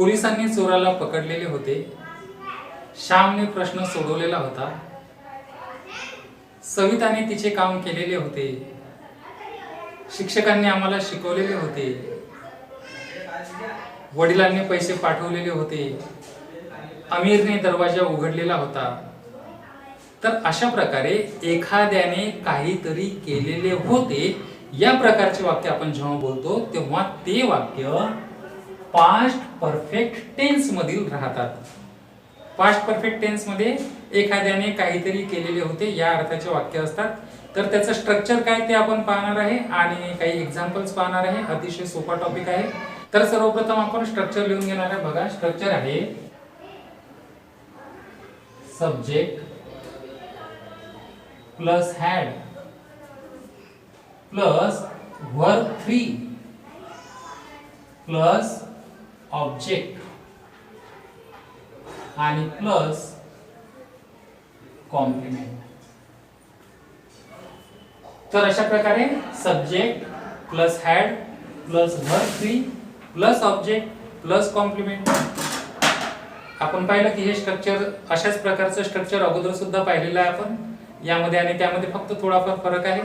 पोलिसांनी चोराला पकडलेले होते. श्यामने प्रश्न सोडवलेला होता. सविताने तिचे काम केलेले होते. शिक्षकांनी आम्हाला शिकवलेले होते. वडिलांनी पैसे पाठवलेले होते. अमीरने दरवाजा उघडलेला होता. तर अशा प्रकारे एखाद्याने काहीतरी केलेले होते या प्रकारचे वाक्य आपण जेव्हा बोलतो तेव्हा ते वाक्य पास्ट परफेक्ट टेन्स मधील राहतात. पास्ट परफेक्ट टेन्स मध्ये एखाद्याने काहीतरी केलेले होते या अर्थाचे वाक्य असतात. तर त्याचं स्ट्रक्चर काय ते आपण पाहणार आहे आणि काही एक्झाम्पल्स पाहणार आहे. अतिशय सोपा टॉपिक आहे. तर सर्वप्रथम आपण स्ट्रक्चर लिहून घेणार आहे. बघा, स्ट्रक्चर आहे subject plus had plus verb 3 plus object आणि प्लस कॉम्प्लिमेंट. तर अशा प्रकारे subject plus had plus verb 3 plus object plus complement. आपण पाहिलं की हे स्ट्रक्चर अशाच प्रकारचं स्ट्रक्चर अगोदर सुद्धा पाहिलेलं आहे आपण यामध्ये आणि त्यामध्ये फक्त थोडाफार फरक आहे.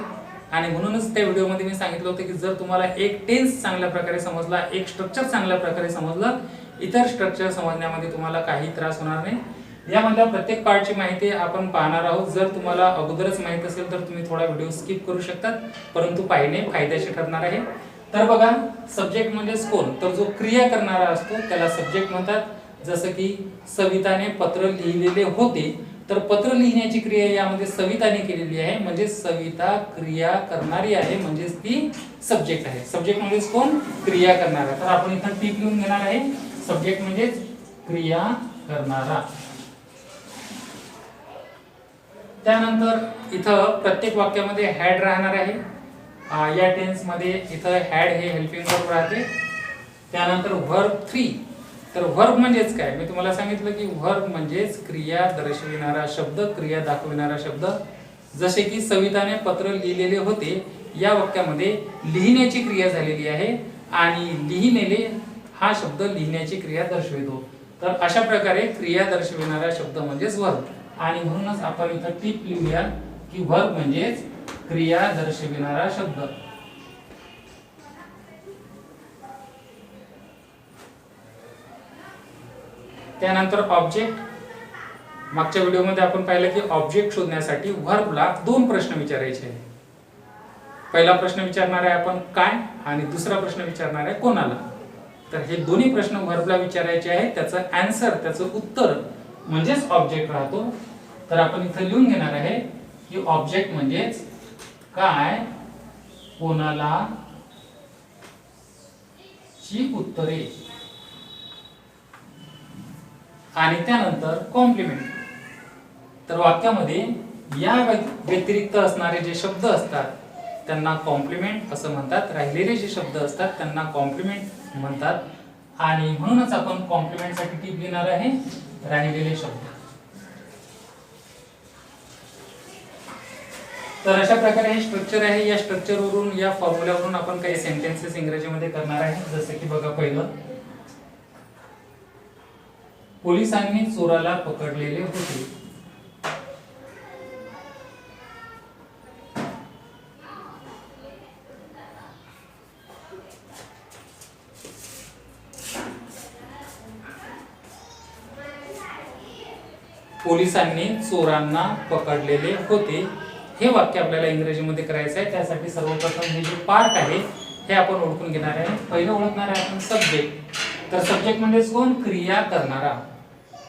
आणि म्हणूनच त्या व्हिडिओमध्ये मी सांगितलं होतं की जर तुम्हाला एक टेन्स चांगल्या प्रकारे समजला, एक स्ट्रक्चर चांगल्या प्रकारे समजलं, इतर स्ट्रक्चर समजण्यामध्ये तुम्हाला काही त्रास होणार नाही. यामधल्या प्रत्येक पार्टची माहिती आपण पाहणार आहोत. जर तुम्हाला अगोदरच माहित असेल तर तुम्ही थोडा व्हिडिओ स्किप करू शकतात, परंतु पाहणे फायदेशीर ठरणार आहे. तर बघा, सब्जेक्ट म्हणजेच कोण, तर जो क्रिया करणारा असतो त्याला सब्जेक्ट म्हणतात. जसं की सविताने पत्र लिहिलेले होते, तर पत्र लिहिण्याची क्रिया यामध्ये सविताने केलेली आहे, म्हणजे सविता क्रिया करणारी आहे, म्हणजे ती सब्जेक्ट आहे. सब्जेक्ट म्हणजेच कोण, क्रिया करणारा. तर आपण इथं टिप लिहून घेणार आहे. सब्जेक्ट म्हणजेच क्रिया करणारा. त्यानंतर इथं प्रत्येक वाक्यामध्ये हॅड राहणार आहे. या टेन्स मध्ये इथं हॅड हे हेल्पिंग वर्ब राहते. त्यानंतर वर्ब 3. तर वर्ब म्हणजेच काय, मी तुम्हाला सांगितलं की वर्ब म्हणजेच क्रिया दर्शविणारा शब्द, क्रिया दाखविणारा शब्द. जसे की सविताने पत्र लिहिलेले होते या वाक्यामध्ये लिहिण्याची क्रिया झालेली आहे आणि लिहिलेले हा शब्द लिहिण्याची क्रिया दर्शवितो. तर अशा प्रकारे क्रिया दर्शविणारा शब्द म्हणजेच वर्ब. आणि म्हणूनच आपण इथं टिप लिहूया की वर्ब म्हणजेच क्रिया दर्शविणारा शब्द. त्यानंतर ऑब्जेक्ट. मागच्या व्हिडिओमध्ये आपण पाहिलं की ऑब्जेक्ट शोधण्यासाठी वर्बला 2 प्रश्न विचारायचे आहेत. पहिला प्रश्न विचारणार आहे आपण काय, आणि दुसरा प्रश्न विचारणार आहे कोणाला. तर हे दोन्ही प्रश्न वर्बला विचारायचे आहेत. त्याचं आन्सर, त्याचं उत्तर म्हणजेच ऑब्जेक्ट राहतो. तर आपण इथं लिहून घेणार आहे की ऑब्जेक्ट म्हणजेच काय, कोणाला ची उत्तरे आणि त्यानंतर कॉम्प्लिमेंट. तर वाक्यामध्ये या व्यतिरिक्त असणारे जे शब्द असतात त्यांना कॉम्प्लिमेंट असं म्हणतात. राहिलेले जे शब्द असतात त्यांना कॉम्प्लिमेंट म्हणतात. आणि म्हणूनच आपण कॉम्प्लिमेंट साठी टिप लिहिणार आहे राहिलेले शब्द. तर अशा प्रकारे हे स्ट्रक्चर आहे. या स्ट्रक्चर वरून, या फॉर्म्युल्यावरून आपण काही सेंटेन्सेस इंग्रजीमध्ये करणार आहे. जसे की बघा, पहिलं, पोलिसांनी चोराला पकडलेले होते. पोलिसांनी चोरांना पकडलेले होते. हे वाक्य आपल्याला इंग्रजीमध्ये करायचं आहे. त्यासाठी सर्वप्रथम हे जे पार्ट आहे हे आपण ओळखून घेणार आहे. पहिलं ओळखणार आहे आपण सब्जेक्ट. तर सब्जेक्ट म्हणजेच कोण, क्रिया करणारा.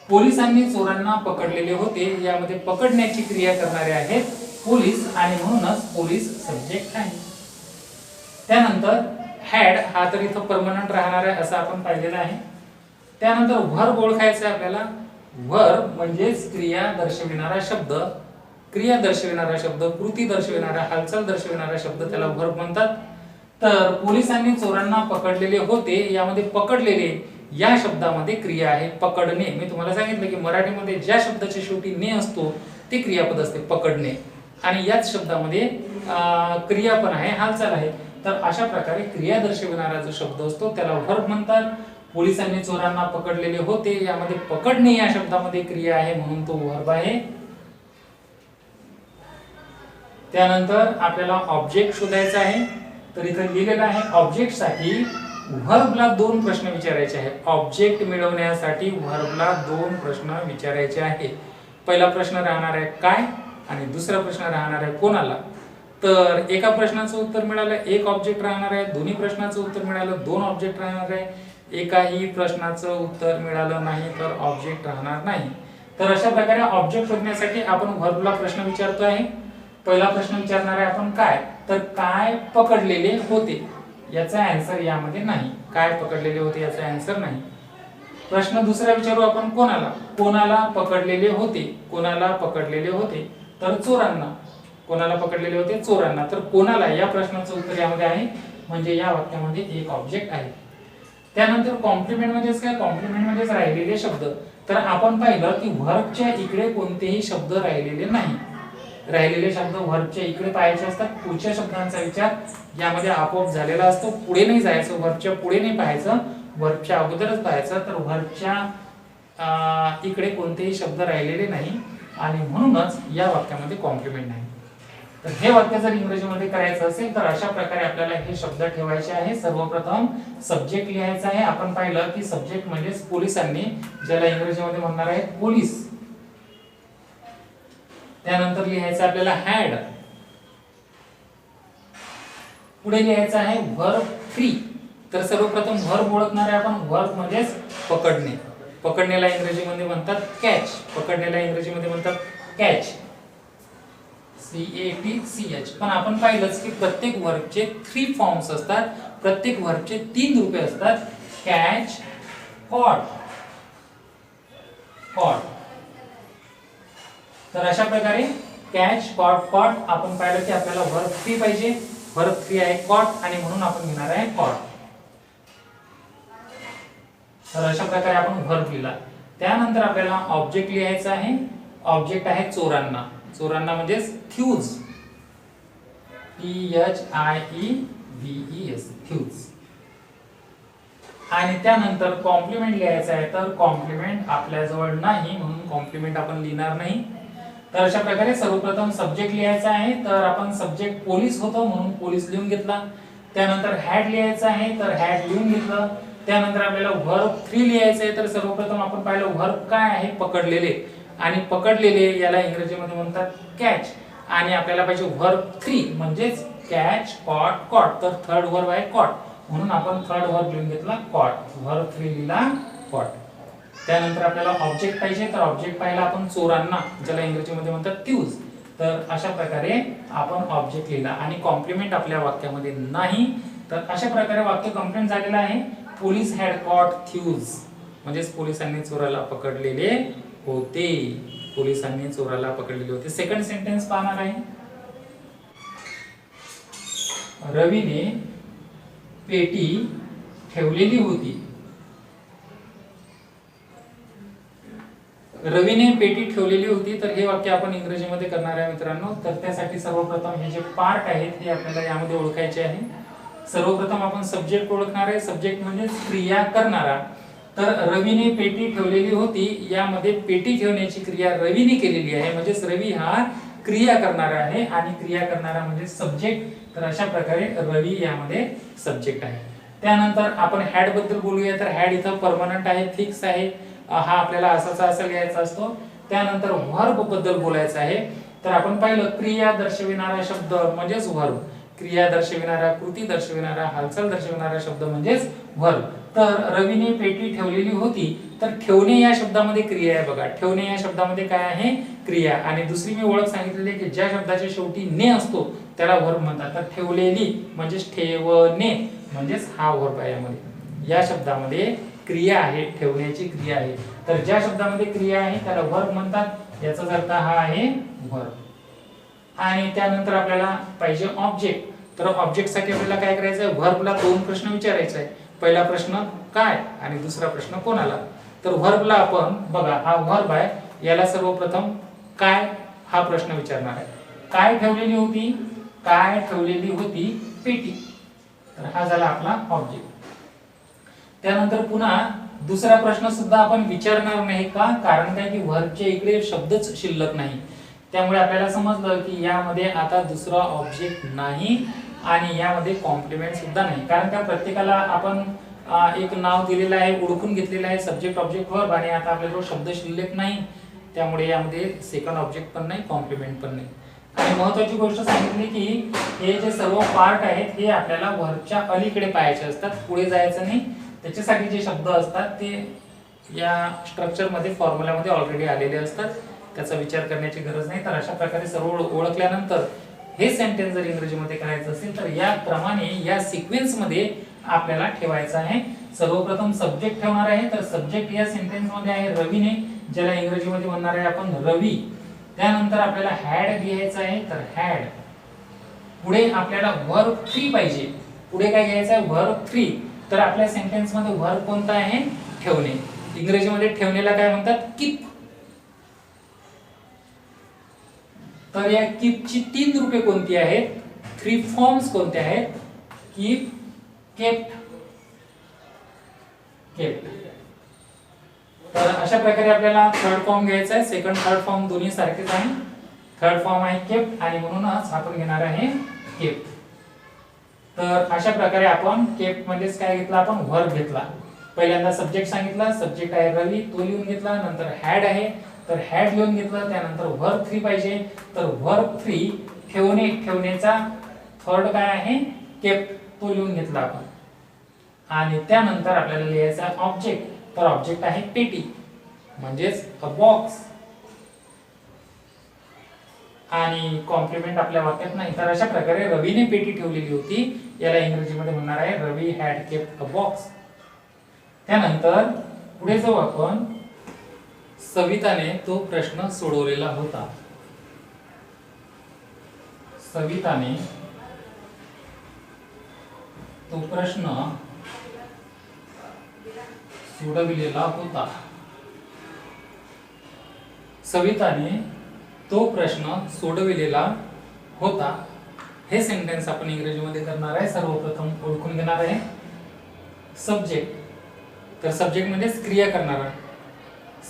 पोलिसांनी चोरांना पकडलेले होते, यामध्ये पकडण्याची क्रिया करणारे आहेत पोलीस आणि म्हणूनच पोलीस सब्जेक्ट आहे. त्यानंतर हॅड हा तर इथं परमनंट राहणार आहे असं आपण पाहिलेलं आहे. त्यानंतर वर्ब ओळखायचं आहे आपल्याला. वर्ब म्हणजेच क्रिया दर्शविणारा शब्द. क्रिया दर्शविणारा शब्द, कृती दर्शविणारा, हालचाल दर्शविणारा शब्द त्याला वर्ब म्हणतात. तर पोलिसांनी चोरांना पकडलेले होते, यामध्ये पकडलेले या शब्दामध्ये क्रिया आहे पकडणे. मी तुम्हाला सांगितलं की मराठीमध्ये ज्या शब्दाच्या शेवटी ने असतो ते क्रियापद असते, पकडणे. आणि याच शब्दामध्ये क्रिया पण आहे, हालचाल आहे. तर अशा प्रकारे क्रिया दर्शविणारा जो शब्द असतो त्याला वर्ब म्हणतात. पोलिसांनी चोरांना पकडलेले होते, यामध्ये पकडणे या शब्दामध्ये क्रिया आहे म्हणून तो वर्ब आहे. त्यानंतर आपल्याला ऑब्जेक्ट शोधायचा आहे. तर इथे लिहिलेलं आहे ऑब्जेक्टसाठी व्हर्बला 2 प्रश्न विचारायचे आहेत. ऑब्जेक्ट मिळवण्यासाठी व्हर्बला 2 प्रश्न विचारायचे आहेत. पहिला प्रश्न राहणार आहे काय आणि दुसरा प्रश्न राहणार आहे कोणाला. तर एका प्रश्नाचं उत्तर मिळालं, एक ऑब्जेक्ट राहणार आहे. दोन्ही प्रश्नाचं उत्तर मिळालं, 2 ऑब्जेक्ट राहणार आहे. एकाही प्रश्नाचं उत्तर मिळालं नाही तर ऑब्जेक्ट राहणार नाही. तर अशा प्रकारे ऑब्जेक्ट शोधण्यासाठी आपण व्हर्बला प्रश्न विचारतो आहे. पहिला प्रश्न विचारणार आहे आपण काय, तर काय पकडलेले होते याचा आन्सर यामध्ये नाही. काय पकडलेले होते याचा आन्सर नाही. प्रश्न दुसरा विचारू आपण कोणाला. कोणाला पकडलेले होते. कोणाला पकडलेले होते तर चोरांना. कोणाला पकडलेले होते चोरांना. तर कोणाला या प्रश्नाचं उत्तर यामध्ये आहे, म्हणजे या वाक्यामध्ये एक ऑब्जेक्ट आहे. त्यानंतर कॉम्प्लिमेंट म्हणजेच काय, कॉम्प्लिमेंट म्हणजेच राहिलेले शब्द. तर आपण पाहिलं की व्हर्बच्या इकडे कोणतेही शब्द राहिलेले नाही. राहिलेले शब्द व्हर्बच्या इकडे पाहायचे असतात. पुढच्या शब्दांचा विचार यामध्ये आपोआप झालेला असतो. पुढे नाही जायचं, व्हर्बच्या पुढे नाही पाहायचं, व्हर्बच्या अगोदरच पाहायचं. तर व्हर्बच्या इकडे कोणतेही शब्द राहिलेले नाही आणि म्हणूनच या वाक्यामध्ये कॉम्प्लिमेंट नाही. तर हे वाक्य जर इंग्रजीमध्ये करायचं असेल तर अशा प्रकारे आपल्याला हे शब्द ठेवायचे आहे. सर्वप्रथम सब्जेक्ट लिहायचा आहे. आपण पाहिलं की सब्जेक्ट म्हणजे पोलिसांनी, ज्याला इंग्रजीमध्ये म्हणणार आहे पोलीस. त्यानंतर लिहायचं आपल्याला हॅड. पुढे लिहायचं आहे व्हर्ब फ्री. तर सर्वप्रथम व्हर्ब ओळखणार आहे आपण. व्हर्ब म्हणजेच पकडणे. पकडण्याला इंग्रजीमध्ये म्हणतात कॅच. पकडण्याला इंग्रजीमध्ये म्हणतात कॅच, CATCH. पण आपण पाहिलंच की प्रत्येक व्हर्बचे 3 फॉर्म्स असतात. प्रत्येक व्हर्बचे 3 रूपे असतात. Catch, caught, caught. तर अशा प्रकारे कॅच, कॉट, कॉट. आपण पाहिलं की आपल्याला व्हर्ब 3 पाहिजे. व्हर्ब 3 आहे कॉट आणि म्हणून आपण घेणार आहे कॉट. तर अशा प्रकारे आपण व्हर्ब लिहिला. त्यानंतर आपल्याला ऑब्जेक्ट लिहायचा आहे. ऑब्जेक्ट आहे चोरांना. चोरांना म्हणजेच थ्यूज, THIEVES, थ्यूज. आणि त्यानंतर कॉम्प्लिमेंट लिहायचं आहे. तर कॉम्प्लिमेंट आपल्याजवळ नाही म्हणून कॉम्प्लिमेंट आपण लिहिणार नाही. तर अशा प्रकारे सर्वप्रथम सब्जेक्ट लिहायचा आहे. तर आपण सब्जेक्ट पोलीस होतो म्हणून पोलीस लिहून घेतला. त्यानंतर हॅड लिहायचं आहे तर हॅड लिहून घेतलं. त्यानंतर आपल्याला व्हर्ब 3 लिहायचं आहे. तर सर्वप्रथम आपण पाहिलं व्हर्ब काय आहे, पकडलेले. आणि पकडलेले याला इंग्रजीमध्ये म्हणतात कॅच. आणि आपल्याला पाहिजे व्हर्ब 3 म्हणजेच कॅच, कॉट, कॉट. तर थर्ड व्हर्ब आहे कॉट म्हणून आपण थर्ड व्हर्ब लिहून घेतला कॉट. व्हर्ब 3 लिहिला कॉट. त्यानंतर आपल्याला ऑब्जेक्ट पाहिजे. तर ऑब्जेक्ट पाहिला आपण चोरांना, ज्याला इंग्रजीमध्ये म्हणतात थ्यूज. तर अशा प्रकारे आपण ऑब्जेक्ट लिहिला आणि कॉम्प्लिमेंट आपल्या वाक्यामध्ये नाही. तर अशा प्रकारे वाक्य कंप्लीट झालेलं आहे. पोलीस हॅड कॉट थ्यूज म्हणजेच पोलिसांनी चोराला पकडलेले होते. पोलिसांनी चोराला पकडलेले होते. सेकंड सेंटेन्स पाहणार आहे. रवीने पेटी ठेवलेली होती. रवीने पेटी ठेवलेली होती. तर हे वाक्य आपण इंग्रजीमध्ये करणार आहे मित्रांनो. तर त्यासाठी सर्वप्रथम हे जे पार्ट आहेत हे आपल्याला यामध्ये ओळखायचे आहे. सर्वप्रथम आपण सब्जेक्ट ओळखणार आहे. सब्जेक्ट म्हणजे क्रिया करणारा. तर रवीने पेटी ठेवलेली होती. यामध्ये पेटी ठेवण्याची क्रिया रवीने केलेली आहे. म्हणजेच रवी हा क्रिया करणारा आहे आणि क्रिया करणारा म्हणजे सब्जेक्ट. तर अशा प्रकारे रवी यामध्ये सब्जेक्ट आहे. त्यानंतर आपण हॅड बद्दल बोलूया. तर हॅड इथं परमनंट आहे, फिक्स आहे. हा आपल्याला असाचा असा लिहायचा असतो. त्यानंतर व्हर्ब बद्दल बोलायचं आहे. तर आपण पाहिलं क्रिया दर्शविणारा शब्द म्हणजेच व्हर्ब. क्रिया दर्शविणारा, कृती दर्शविणारा, हालचाल दर्शविणारा शब्द म्हणजेच व्हर्ब. तर रवीने पेटी ठेवलेली होती. तर ठेवणे या शब्दामध्ये क्रिया आहे बघा. ठेवणे या शब्दामध्ये काय आहे, क्रिया. आणि दुसरी मी ओळख सांगितलेली की ज्या शब्दाच्या शेवटी ने असतो त्याला व्हर्ब म्हणतात. तर ठेवलेली म्हणजेच ठेवणे म्हणजेच हा व्हर्ब आहे. यामध्ये या शब्दामध्ये क्रिया आहे, ठेवण्याची क्रिया आहे. तर ज्या शब्दामध्ये क्रिया आहे त्याला व्हर्ब म्हणतात. याचाच अर्थ हा आहे व्हर्ब. आणि त्यानंतर आपल्याला पाहिजे ऑब्जेक्ट. तर ऑब्जेक्ट साठी आपल्याला काय करायचं आहे, व्हर्बला 2 प्रश्न विचारायचे आहे. पहिला प्रश्न काय आणि दुसरा प्रश्न कोणाला. तर व्हर्बला आपण बघा हा व्हर्ब आहे. याला सर्वप्रथम काय हा प्रश्न विचारणार आहे. काय ठेवलेली होती, काय ठेवलेली होती पेटी. तर हा झाला आपला ऑब्जेक्ट. त्यानंतर पुन्हा दुसरा प्रश्न सुद्धा आपण विचारणार नाही का, कारण काय की व्हर्बच्या इकडे शब्दच शिल्लक नाही, त्यामुळे आपल्याला समजलं की यामध्ये आता दुसरा ऑब्जेक्ट नाही आणि यामध्ये कॉम्प्लिमेंट सुद्धा नाही, कारण त्या प्रत्येकाला आपण एक नाव दिलेलं आहे, ओळखून घेतलेलं आहे, सब्जेक्ट ऑब्जेक्ट वर्ब, आणि आता आपल्याजवळ शब्द शिल्लक नाही, त्यामुळे यामध्ये सेकंड ऑब्जेक्ट पण नाही, कॉम्प्लिमेंट पण नाही. आणि महत्त्वाची गोष्ट सांगितली की हे जे सर्व पार्ट आहेत हे आपल्याला व्हर्बच्या अलीकडे पाहायचे असतात, पुढे जायचं नाही. त्याच्यासाठी जे शब्द असतात ते या स्ट्रक्चर मध्ये फॉर्म्युलामध्ये ऑलरेडी आलेले असतात, त्याचा विचार करण्याची गरज नाही. तर अशा प्रकारे सर्व ओळखल्यानंतर हे सेंटेन्स जर इंग्रजीमध्ये करायचं असेल तर या क्रमाने या सिक्वेन्स मध्ये आपल्याला ठेवायचं आहे. सर्वप्रथम सब्जेक्ट ठेवणार आहे, तर सब्जेक्ट या सेंटेन्स मध्ये आहे रवीने, ज्याला इंग्रजीमध्ये म्हणणार आहे आपण रवी. त्यानंतर आपल्याला हॅड घ्यायचं आहे, तर हॅड. पुढे आपल्याला वर्ब फ्री पाहिजे, पुढे काय घ्यायचं आहे, वर्ब फ्री. तर आपल्या सेंटेन्स मध्ये वर्ब कोणता आहे, ठेवणे. इंग्रजीमध्ये ठेवणेला काय म्हणतात, कीप. तर या कीपची 3 रूपे कोणती आहेत, 3 फॉर्म्स कोणते आहेत, कीप, केप्ट, केप्ट. तर अशा प्रकारे आपल्याला थर्ड फॉर्म घ्यायचा आहे, सेकंड थर्ड फॉर्म दोन्ही सारखेच आहे. थर्ड फॉर्म आहे केप्ट आणि म्हणूनच आपण घेणार आहे केप्ट. तर अशा प्रकारे आपण केप्ट म्हणजेच काय घेतला, आपण वर्ब घेतला. पहिल्यांदा सब्जेक्ट सांगितला, सब्जेक्ट आहे रवी, तो लिहून घेतला. नंतर हॅड आहे, तर हॅड लिहून घेतलं. त्यानंतर वर्ब फ्री पाहिजे, तर वर्ब फ्री ठेवणे, ठेवण्याचा थर्ड काय आहे, केप्ट, तो लिहून घेतला आपण. आणि त्यानंतर आपल्याला लिहायचा ऑब्जेक्ट, तर ऑब्जेक्ट आहे पेटी म्हणजेच अ बॉक्स. आणि कॉम्प्लिमेंट आपल्या वाक्यात नाही. तर अशा प्रकारे रवीने पेटी ठेवलेली होती, याला इंग्रजीमध्ये म्हणणार आहे रवी हॅड केप्ट अ बॉक्स. त्यानंतर पुढे जाऊ आपण, सविताने तो प्रश्न सोडवलेला होता. सविताने तो प्रश्न सोडविलेला होता. सविताने तो प्रश्न सोडविलेला होता. हे सेंटेन्स आपण इंग्रजीमध्ये करणार आहे. सर्वप्रथम ओळखून घेणार आहे सब्जेक्ट, तर सब्जेक्ट म्हणजे क्रिया करणारा.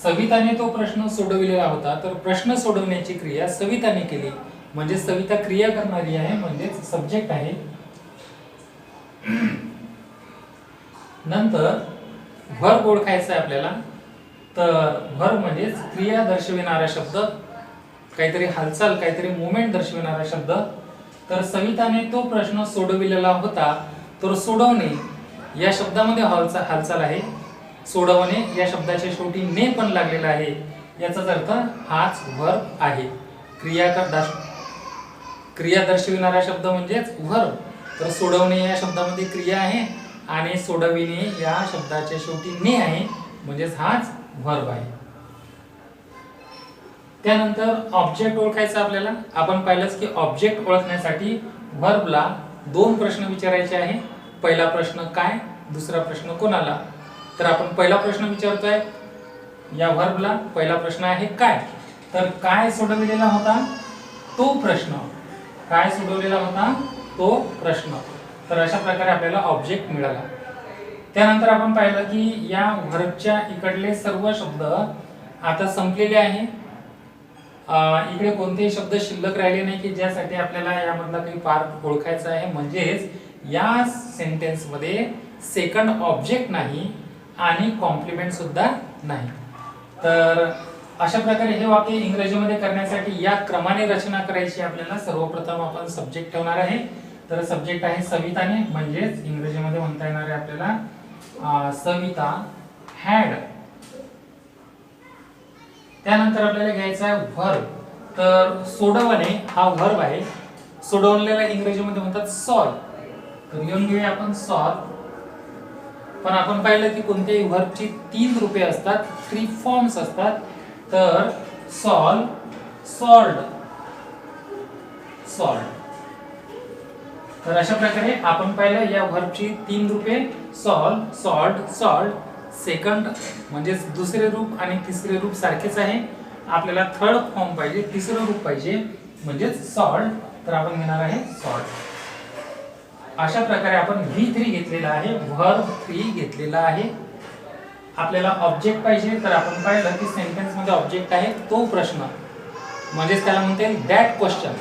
सविताने तो प्रश्न सोडविलेला होता, तर प्रश्न सोडवण्याची क्रिया सविताने केली, म्हणजे सविता क्रिया करणारी आहे, म्हणजे सब्जेक्ट आहे. नंतर व्हर्ब ओळखायचा आहे आपल्याला, तर व्हर्ब म्हणजे क्रिया दर्शविणारा शब्द, काहीतरी हालचाल, काहीतरी मुवमेंट दर्शविणारा शब्द. तर सविताने तो प्रश्न सोडविलेला होता, तर सोडवणे या शब्दामध्ये हालचाल आहे. सोडवणे या शब्दाच्या शेवटी ने पण लागलेला आहे, याचाच अर्थ हाच व्हर्ब आहे. क्रिया दर्शविणारा शब्द म्हणजेच व्हर्ब. तर सोडवणे या शब्दामध्ये क्रिया आहे आणि सोडविणे या शब्दाच्या शेवटी ने आहे, म्हणजेच हाच व्हर्ब आहे. त्यानंतर ऑब्जेक्ट ओळखायचा आपल्याला. आपण पाहिलंच की ऑब्जेक्ट ओळखण्यासाठी व्हर्बला 2 प्रश्न विचारायचे आहे. पहिला प्रश्न काय, दुसरा प्रश्न कोणाला. तर आपण पहिला प्रश्न विचारतोय या व्हर्बला. पहिला प्रश्न आहे काय, तर काय सोडविलेला होता, तो प्रश्न. काय सोडवलेला होता, तो प्रश्न. तर अशा प्रकारे आपल्याला ऑब्जेक्ट मिळाला. त्यानंतर आपण पाहिलं की या व्हर्बच्या इकडले सर्व शब्द आता संपलेले आहे. इकडे कोणतेही शब्द शिल्लक राहिले नाही की ज्यासाठी आपल्याला यामधला काही पार्ट ओळखायचा आहे. म्हणजेच या सेंटेन्स मध्ये सेकंड ऑब्जेक्ट नाही आणि कॉम्प्लिमेंट सुद्धा नाही. तर अशा प्रकारे हे वाक्य इंग्रजीमध्ये करण्यासाठी या क्रमाने रचना करायची आपल्याला. सर्वप्रथम आपण सब्जेक्ट ठेवणार आहे, तर सब्जेक्ट आहे सविताने, म्हणजेच इंग्रजीमध्ये म्हणता येणार आहे आपल्याला सविता हॅड. त्यानंतर आपल्याला घ्यायचा आहे व्हर्ब, तर सोडवणे हा व्हर्ब आहे. सोडवलेला इंग्रजीमध्ये म्हणतात सॉल्व, तर लिहून घेऊया आपण सॉल्व. पण आपण पाहिलं की कोणत्याही व्हर्बची 3 रूपे असतात, 3 फॉर्म्स असतात. तर सॉल्व, सॉल्व्ड, सॉल्व्ड. तर अशा प्रकारे आपण पाहिलं या व्हर्बची 3 रूपे, सॉल्व, सॉल्व्ड, सॉल्व्ड. सेकंड म्हणजे दुसरे रूप आणि तिसरे रूप सारखेच आहे. आपल्याला थर्ड फॉर्म पाहिजे, तिसरं रूप पाहिजे, म्हणजेच सॉल्व्ड. तर आपण घेणार आहे सॉल्व्ड. अशा प्रकारे आपण V3 घेतलेला आहे, व्हर्ब 3 घेतलेला आहे. आपल्याला ऑब्जेक्ट पाहिजे तर आपण पाहिलं की सेंटेन्स मध्ये ऑब्जेक्ट आहे तो प्रश्न, म्हणजेच त्याला म्हणता येईल दॅट क्वेश्चन.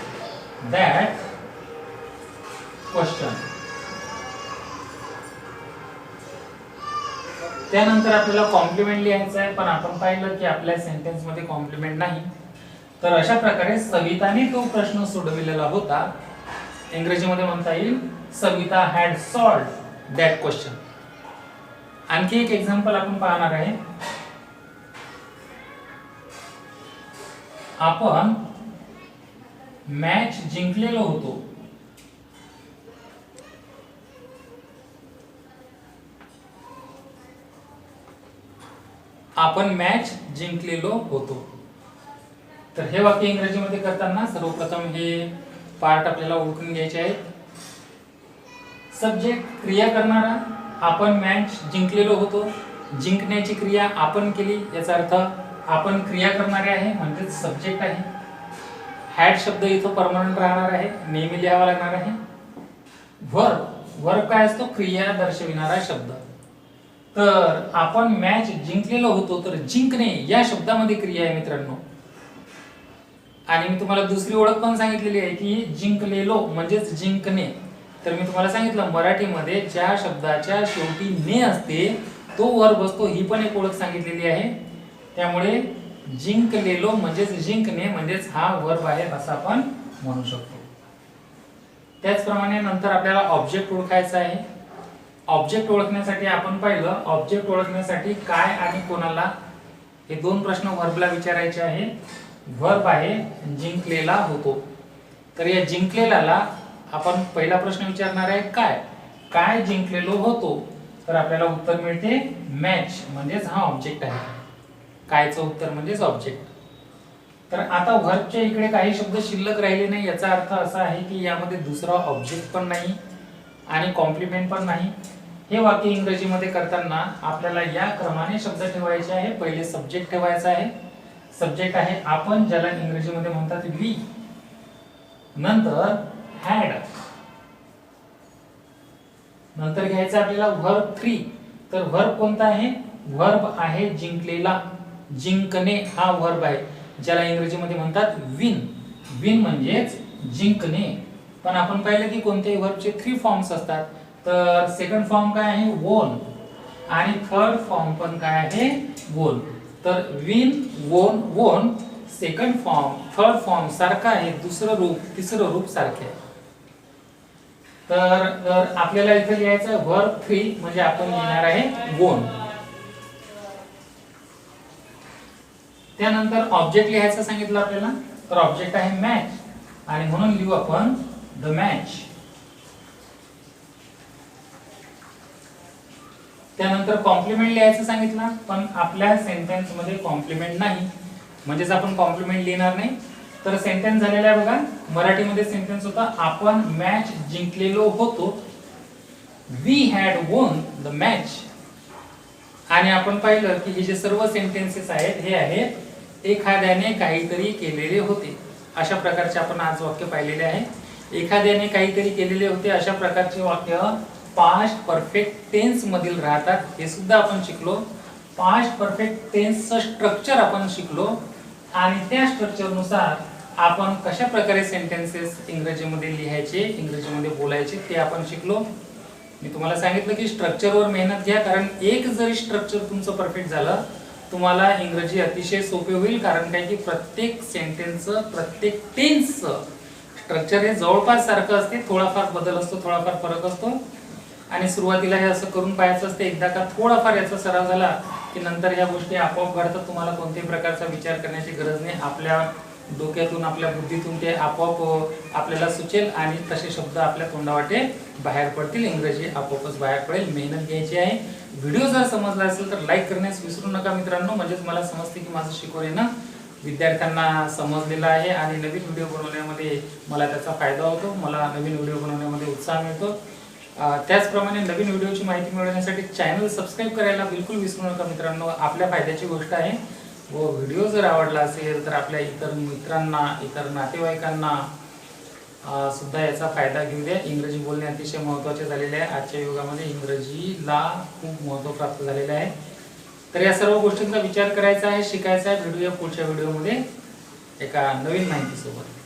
That question. त्यानंतर आपल्याला कॉम्प्लिमेंट लिहायचं आहे, पण आपण पाहिलं की आपल्या सेंटेन्स मध्ये कॉम्प्लिमेंट नाही. तर अशा प्रकारे सविताने तो प्रश्न सोडविलेला होता. इंग्रजीमध्ये म्हणता येईल Savita had solved that question. आणखी एक एक्झाम्पल आपण पाहणार आहे. आपण मॅच जिंकलेलो होतो. आपण मॅच जिंकलेलो होतो. तर हे वाक्य इंग्रजीमध्ये करताना सर्वप्रथम हे पार्ट आपल्याला ओळखून घ्यायचे आहेत. सब्जेक्ट क्रिया करणारा, आपण मॅच जिंकलेलो होतो. जिंकण्याची क्रिया आपण केली, याचा अर्थ आपण क्रिया करणारे आहे म्हणजे सब्जेक्ट आहे. हॅड शब्द इथं परमनंट राहणार आहे, नेहमी लिहावा लागणार आहे. वर्ब, वर्ब काय असतो? क्रिया दर्शविणारा शब्द. तर आपण मॅच जिंकलेलो होतो, तर जिंकणे या शब्दामध्ये क्रिया आहे मित्रांनो. आणि मी तुम्हाला दुसरी ओळख पण सांगितलेली आहे की जिंकलेलो म्हणजेच जिंकणे. तर मी तुम्हाला सांगितलं मराठीमध्ये ज्या शब्दाच्या शेवटी ने असते तो वर्ब असतो, ही पण एक ओळख सांगितलेली आहे. त्यामुळे जिंकलेलो म्हणजेच जिंकणे म्हणजेच हा वर्ब आहे असं आपण म्हणू शकतो. त्याचप्रमाणे नंतर आपल्याला ऑब्जेक्ट ओळखायचा आहे. ऑब्जेक्ट ओळखण्यासाठी आपण पाहिलं, ऑब्जेक्ट ओळखण्यासाठी काय आणि कोणाला हे दोन प्रश्न वर्बला विचारायचे आहे. वर्ब आहे जिंकलेला होतो. तर या जिंकलेल्याला आपण पहिला प्रश्न विचारणार आहे काय? काय जिंकलेलो होतो? तर आपल्याला उत्तर मिळते मॅच म्हणजेच हा ऑब्जेक्ट आहे. कायचं उत्तर म्हणजेच ऑब्जेक्ट. तर आता वर्बच्या इकडे काही शब्द शिल्लक राहिले नाही, याचा अर्थ असा आहे की यामध्ये दुसरा ऑब्जेक्ट पण नाही आणि कॉम्प्लिमेंट पण नाही. हे वाक्य इंग्रजीमध्ये करताना आपल्याला या क्रमाने शब्द ठेवायचे आहे. पहिले सब्जेक्ट ठेवायचा आहे. सब्जेक्ट आहे आपण, ज्याला इंग्रजीमध्ये म्हणतात वी. नंतर हॅड. नंतर घ्यायचा आपल्याला व्हर्ब 3. तर व्हर्ब कोणता आहे? व्हर्ब आहे जिंकलेला. जिंकणे हा व्हर्ब आहे, ज्याला इंग्रजीमध्ये म्हणतात विन. विन म्हणजेच जिंकणे. पण आपण पाहिलं की कोणत्याही व्हर्बचे 3 फॉर्म्स असतात. तर सेकंड फॉर्म काय आहे? वोन. आणि थर्ड फॉर्म पण काय आहे? वोन. तर विन, वोन, वोन. सेकंड फॉर्म, थर्ड फॉर्म सारखा आहे, दुसरं रूप, तिसरं रूप सारखे आहे. तर आपल्याला इथे लिहायचं आहे व्हर्ब 3 म्हणजे आपण लिहिणार आहे वोन. त्यानंतर ऑब्जेक्ट लिहायचं सांगितलं आपल्याला. तर ऑब्जेक्ट आहे मॅच आणि म्हणून लिहू आपण द मॅच. त्यानंतर कॉम्प्लिमेंट लिहायचं सांगितलं, पण आपल्या सेंटेन्स मध्ये कॉम्प्लिमेंट नाही, म्हणजेच आपण कॉम्प्लिमेंट लिहिणार नाही. तर सेंटेन्स झालेला आहे बघा. मराठीमध्ये सेंटेन्स होता आपण मॅच जिंकलेलो होतो. We had won the match. आणि आपण पाहिलं की हे जे सर्व सेंटेन्सेस आहेत हे आहेत एखाद्याने काहीतरी केलेले होते. अशा प्रकारचे आपण आज वाक्य पाहिलेले आहे. एखाद्याने काहीतरी केलेले होते अशा प्रकारचे वाक्य पास्ट परफेक्ट टेन्स मधील राहतात. हे सुद्धा आपण शिकलो. पास्ट परफेक्ट टेन्सचं स्ट्रक्चर आपण शिकलो आणि त्या स्ट्रक्चर नुसार आपण कशा प्रकारे सेंटेन्सेस इंग्रजीमध्ये लिहायचे, इंग्रजीमध्ये बोलायचे ते आपण शिकलो. मी तुम्हाला सांगितलं की स्ट्रक्चरवर मेहनत घ्या, कारण एक जरी स्ट्रक्चर तुमचं परफेक्ट झालं तुम्हाला इंग्रजी अतिशय सोपे होईल. कारण काय की प्रत्येक सेंटेन्सचं, प्रत्येक टेन्सचं स्ट्रक्चर हे जवळपास सारखं असते. थोडाफार बदल असतो, थोडाफार फरक असतो. आणि सुरुवातीला हे असं करून पाहायचं असते. एकदा का थोडाफार याचा सराव झाला की नंतर ह्या गोष्टी आपोआप घडतात. तुम्हाला कोणत्याही प्रकारचा विचार करण्याची गरज नाही. आपल्या डोक्यातून, आपल्या बुद्धीतून ते आपोआप आपल्याला सुचेल आणि तसे शब्द आपल्या तोंडावाटे बाहेर पडतील. इंग्रजी आपोआपच बाहेर पडेल. मेहनत घ्यायची आहे. व्हिडिओ जर समजला असेल तर लाईक करण्यास विसरू नका मित्रांनो. म्हणजेच मला समजते की माझं शिकवणे विद्यार्थ्यांना समजलेलं आहे आणि नवीन व्हिडिओ बनवण्यामध्ये मला त्याचा फायदा होतो. मला नवीन व्हिडिओ बनवण्यामध्ये उत्साह मिळतो. त्याचप्रमाणे नवीन व्हिडिओची माहिती मिळवण्यासाठी चॅनल सबस्क्राईब करायला बिलकुल विसरू नका मित्रांनो. आपल्या फायद्याची गोष्ट आहे. व व्हिडिओ जर आवडला असेल तर आपल्या इतर मित्रांना, इतर नातेवाईकांना सुद्धा याचा फायदा घेऊ द्या. इंग्रजी बोलणे अतिशय महत्त्वाचे झालेले आहे. आजच्या युगामध्ये इंग्रजीला खूप महत्त्व प्राप्त झालेले आहे. तर या सर्व गोष्टींचा विचार करायचा आहे, शिकायचा आहे. भेटूया पुढच्या व्हिडिओमध्ये एका नवीन माहितीसोबत.